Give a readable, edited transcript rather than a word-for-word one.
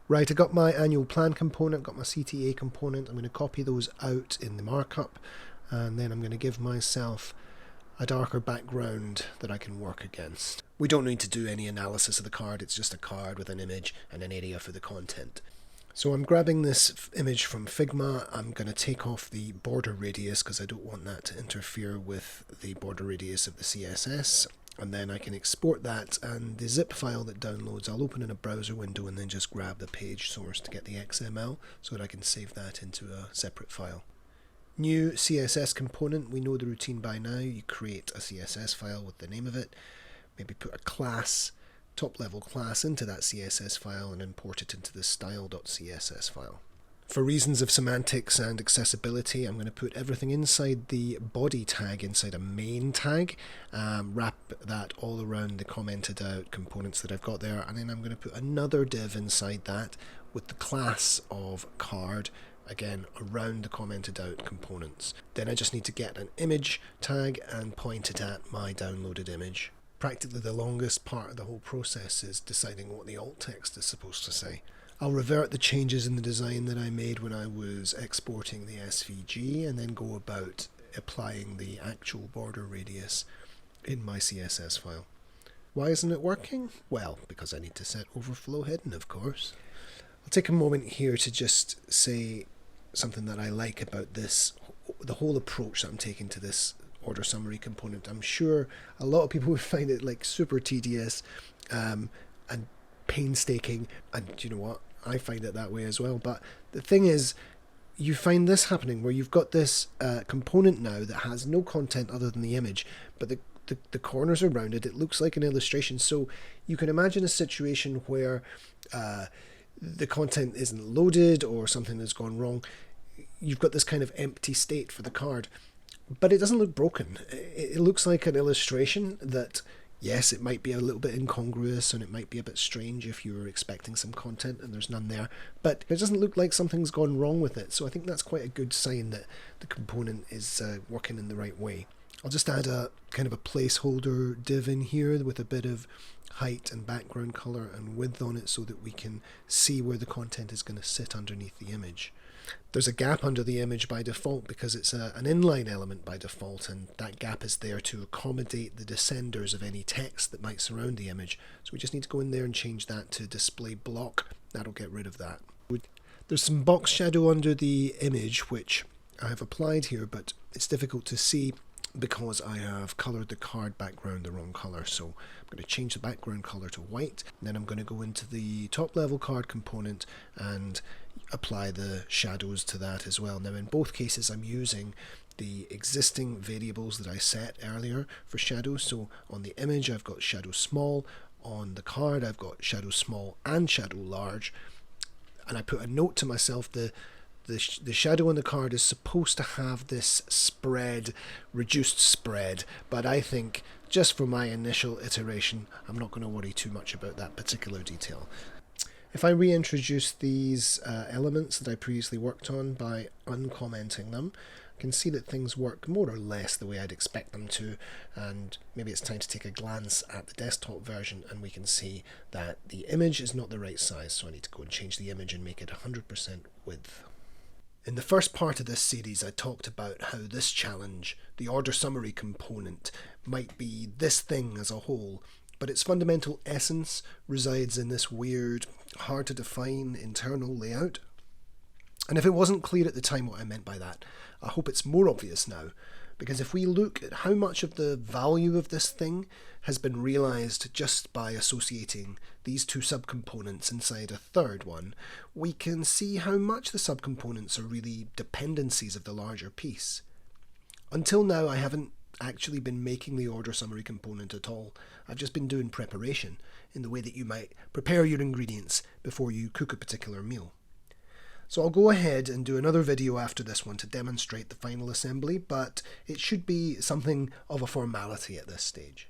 Right, I got my annual plan component, got my CTA component. I'm going to copy those out in the markup, and then I'm going to give myself a darker background that I can work against. We don't need to do any analysis of the card, it's just a card with an image and an area for the content. So I'm grabbing this image from Figma. I'm going to take off the border radius because I don't want that to interfere with the border radius of the CSS. And then I can export that, and the zip file that downloads I'll open in a browser window and then just grab the page source to get the XML so that I can save that into a separate file. New CSS component, we know the routine by now. You create a CSS file with the name of it, maybe put a class, top level class into that CSS file and import it into the style.css file. For reasons of semantics and accessibility, I'm going to put everything inside the body tag, inside a main tag, wrap that all around the commented out components that I've got there, and then I'm going to put another div inside that with the class of card, again around the commented out components. Then I just need to get an image tag and point it at my downloaded image. Practically the longest part of the whole process is deciding what the alt text is supposed to say. I'll revert the changes in the design that I made when I was exporting the SVG and then go about applying the actual border radius in my CSS file. Why isn't it working? Well, because I need to set overflow hidden, of course. I'll take a moment here to just say something that I like about this, the whole approach that I'm taking to this order summary component. I'm sure a lot of people would find it like super tedious and painstaking, and you know what? I find it that way as well. But the thing is, you find this happening where you've got this component now that has no content other than the image, but the corners are rounded. It looks like an illustration. So you can imagine a situation where the content isn't loaded or something has gone wrong. You've got this kind of empty state for the card, but it doesn't look broken. It looks like an illustration that, yes, it might be a little bit incongruous and it might be a bit strange if you were expecting some content and there's none there, but it doesn't look like something's gone wrong with it. So I think that's quite a good sign that the component is working in the right way. I'll just add a kind of a placeholder div in here with a bit of height and background color and width on it so that we can see where the content is going to sit underneath the image. There's a gap under the image by default because it's an inline element by default, and that gap is there to accommodate the descenders of any text that might surround the image. So we just need to go in there and change that to display block. That'll get rid of that. There's some box shadow under the image which I have applied here, but it's difficult to see because I have coloured the card background the wrong colour. So I'm going to change the background colour to white, and then I'm going to go into the top level card component and apply the shadows to that as well. Now in both cases I'm using the existing variables that I set earlier for shadows. So on the image I've got shadow small, on the card I've got shadow small and shadow large, and I put a note to myself, the shadow on the card is supposed to have this spread, reduced spread, but I think just for my initial iteration I'm not going to worry too much about that particular detail. If I reintroduce these elements that I previously worked on by uncommenting them, I can see that things work more or less the way I'd expect them to, and maybe it's time to take a glance at the desktop version and we can see that the image is not the right size, so I need to go and change the image and make it 100% width. In the first part of this series I talked about how this challenge, the order summary component, might be this thing as a whole, but its fundamental essence resides in this weird, hard to define internal layout. And if it wasn't clear at the time what I meant by that, I hope it's more obvious now, because if we look at how much of the value of this thing has been realized just by associating these two subcomponents inside a third one, we can see how much the subcomponents are really dependencies of the larger piece. Until now I haven't actually been making the order summary component at all. I've just been doing preparation in the way that you might prepare your ingredients before you cook a particular meal. So I'll go ahead and do another video after this one to demonstrate the final assembly, but it should be something of a formality at this stage.